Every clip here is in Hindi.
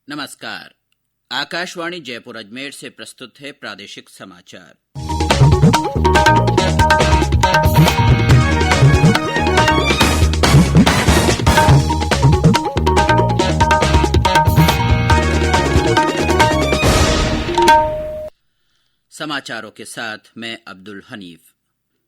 नमस्कार। आकाशवाणी जयपुर अजमेर से प्रस्तुत है प्रादेशिक समाचार। समाचारों के साथ मैं अब्दुल हनीफ।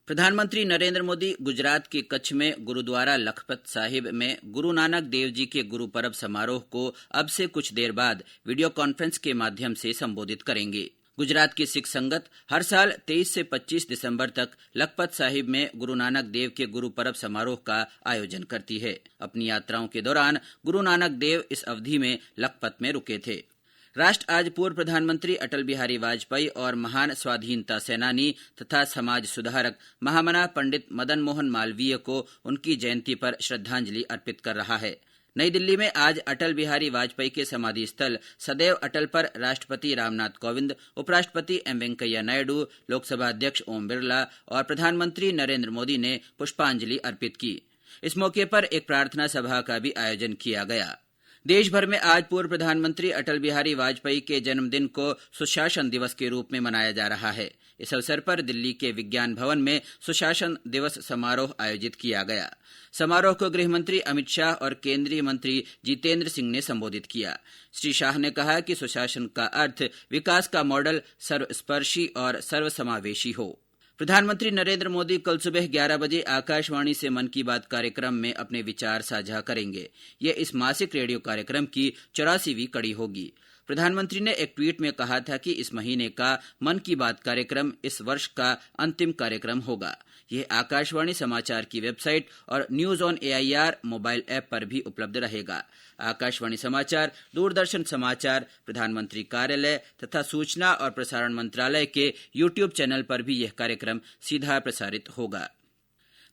प्रधानमंत्री नरेंद्र मोदी गुजरात के कच्छ में गुरुद्वारा लखपत साहिब में गुरु नानक देव जी के गुरु पर्व समारोह को अब से कुछ देर बाद वीडियो कॉन्फ्रेंस के माध्यम से संबोधित करेंगे। गुजरात की सिख संगत हर साल 23 से 25 दिसंबर तक लखपत साहिब में गुरु नानक देव के गुरु पर्व समारोह का आयोजन करती है। अपनी यात्राओं के दौरान गुरु नानक देव इस अवधि में लखपत में रुके थे। राष्ट्र आज पूर्व प्रधानमंत्री अटल बिहारी वाजपेयी और महान स्वाधीनता सेनानी तथा समाज सुधारक महामना पंडित मदन मोहन मालवीय को उनकी जयंती पर श्रद्धांजलि अर्पित कर रहा है। नई दिल्ली में आज अटल बिहारी वाजपेयी के समाधि स्थल सदैव अटल पर राष्ट्रपति रामनाथ कोविंद, उपराष्ट्रपति एम वेंकैया नायडू, लोकसभा अध्यक्ष ओम बिरला और प्रधानमंत्री नरेंद्र मोदी ने पुष्पांजलि अर्पित की। इस मौके पर एक प्रार्थना सभा का भी आयोजन किया गया। देश भर में आज पूर्व प्रधानमंत्री अटल बिहारी वाजपेयी के जन्मदिन को सुशासन दिवस के रूप में मनाया जा रहा है। इस अवसर पर दिल्ली के विज्ञान भवन में सुशासन दिवस समारोह आयोजित किया गया। समारोह को गृह मंत्री अमित शाह और केंद्रीय मंत्री जितेंद्र सिंह ने संबोधित किया। श्री शाह ने कहा कि सुशासन का अर्थ विकास का मॉडल सर्वस्पर्शी और सर्वसमावेशी हो। प्रधानमंत्री नरेंद्र मोदी कल सुबह 11 बजे आकाशवाणी से मन की बात कार्यक्रम में अपने विचार साझा करेंगे। यह इस मासिक रेडियो कार्यक्रम की 84वीं कड़ी होगी। प्रधानमंत्री ने एक ट्वीट में कहा था कि इस महीने का मन की बात कार्यक्रम इस वर्ष का अंतिम कार्यक्रम होगा। यह आकाशवाणी समाचार की वेबसाइट और news on AIR mobile app पर भी उपलब्ध रहेगा। आकाशवाणी समाचार, दूरदर्शन समाचार, प्रधानमंत्री कार्यालय तथा सूचना और प्रसारण मंत्रालय के YouTube चैनल पर भी यह कार्यक्रम सीधा प्रसारित होगा।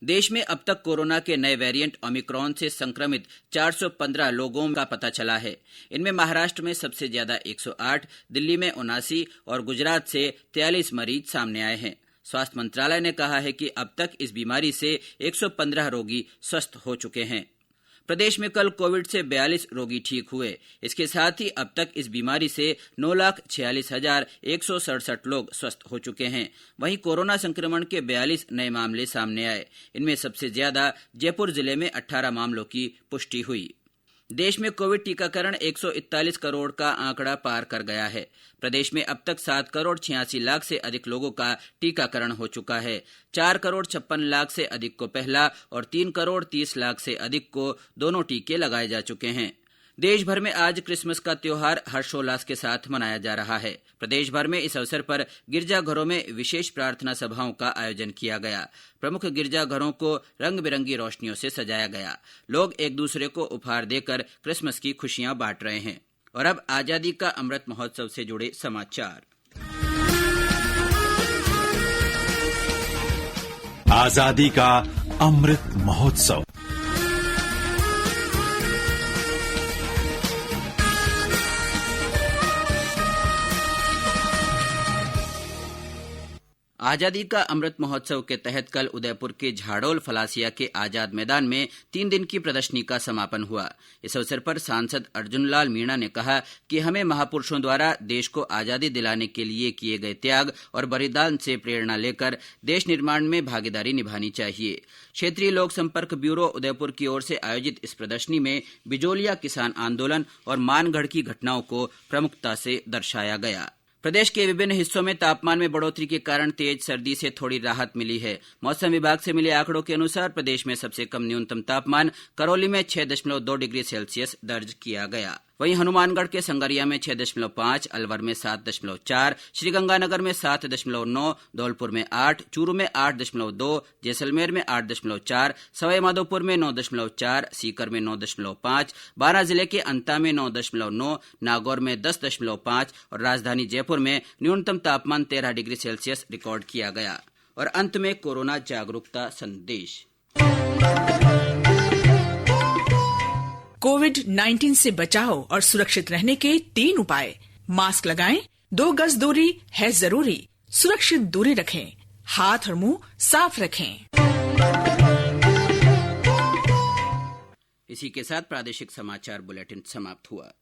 देश में अब तक कोरोना के नए वेरिएंट ओमिक्रॉन से संक्रमित 415 लोगों का पता चला है। इनमें महाराष्ट्र में सबसे ज्यादा 108, दिल्ली में 79 और गुजरात से 43 मरीज सामने आए हैं। स्वास्थ्य मंत्रालय ने कहा है कि अब तक इस बीमारी से 115 रोगी स्वस्थ हो चुके हैं। प्रदेश में कल कोविड से 42 रोगी ठीक हुए। इसके साथ ही अब तक इस बीमारी से 9,46,167 लोग स्वस्थ हो चुके हैं। वहीं कोरोना संक्रमण के 42 नए मामले सामने आए। इनमें सबसे ज्यादा जयपुर जिले में 18 मामलों की पुष्टि हुई। देश में कोविड टीकाकरण 141 करोड़ का आंकड़ा पार कर गया है। प्रदेश में अब तक 7 करोड़ 86 लाख से अधिक लोगों का टीकाकरण हो चुका है। 4 करोड़ 56 लाख से अधिक को पहला और 3 करोड़ 30 लाख से अधिक को दोनों टीके लगाए जा चुके हैं। देश भर में आज क्रिसमस का त्योहार हर्षोल्लास के साथ मनाया जा रहा है। प्रदेश भर में इस अवसर पर गिरजाघरों में विशेष प्रार्थना सभाओं का आयोजन किया गया। प्रमुख गिरजाघरों को रंग बिरंगी रोशनियों से सजाया गया। लोग एक दूसरे को उपहार देकर क्रिसमस की खुशियां बांट रहे हैं। और अब आजादी का अमृत महोत्सव से जुड़े समाचार। आजादी का अमृत महोत्सव। आजादी का अमृत महोत्सव के तहत कल उदयपुर के झाड़ोल फलासिया के आजाद मैदान में 3 दिन की प्रदर्शनी का समापन हुआ। इस अवसर पर सांसद अर्जुन लाल मीणा ने कहा कि हमें महापुरुषों द्वारा देश को आजादी दिलाने के लिए किए गए त्याग और बलिदान से प्रेरणा लेकर देश निर्माण में भागीदारी निभानी चाहिए। क्षेत्रीय लोक संपर्क ब्यूरो उदयपुर की ओर से आयोजित इस प्रदर्शनी में बिजोलिया किसान आंदोलन और मानगढ़ की घटनाओं को प्रमुखता से दर्शाया गया। प्रदेश के विभिन्न हिस्सों में तापमान में बढ़ोतरी के कारण तेज सर्दी से थोड़ी राहत मिली है। मौसम विभाग से मिले आंकड़ों के अनुसार प्रदेश में सबसे कम न्यूनतम तापमान करौली में 6.2 डिग्री सेल्सियस दर्ज किया गया। वहीं हनुमानगढ़ के संगरिया में 6.5, अलवर में 7.4, श्रीगंगानगर में 7.9, धौलपुर में 8, चूरू में 8.2, जैसलमेर में 8.4, सवाईमाधोपुर में 9.4, सीकर में 9.5, बारां जिले के अंता में 9.9, नागौर में 10.5 और राजधानी जयपुर में न्यूनतम तापमान 13 डिग्री सेल्सियस रिकॉर्ड किया गया। और अंत में कोरोना जागरूकता संदेश। कोविड-19 से बचाव और सुरक्षित रहने के 3 उपाय। मास्क लगाएं, 2 गज दूरी है जरूरी, सुरक्षित दूरी रखें, हाथ और मुंह साफ रखें। इसी के साथ प्रादेशिक समाचार बुलेटिन समाप्त हुआ।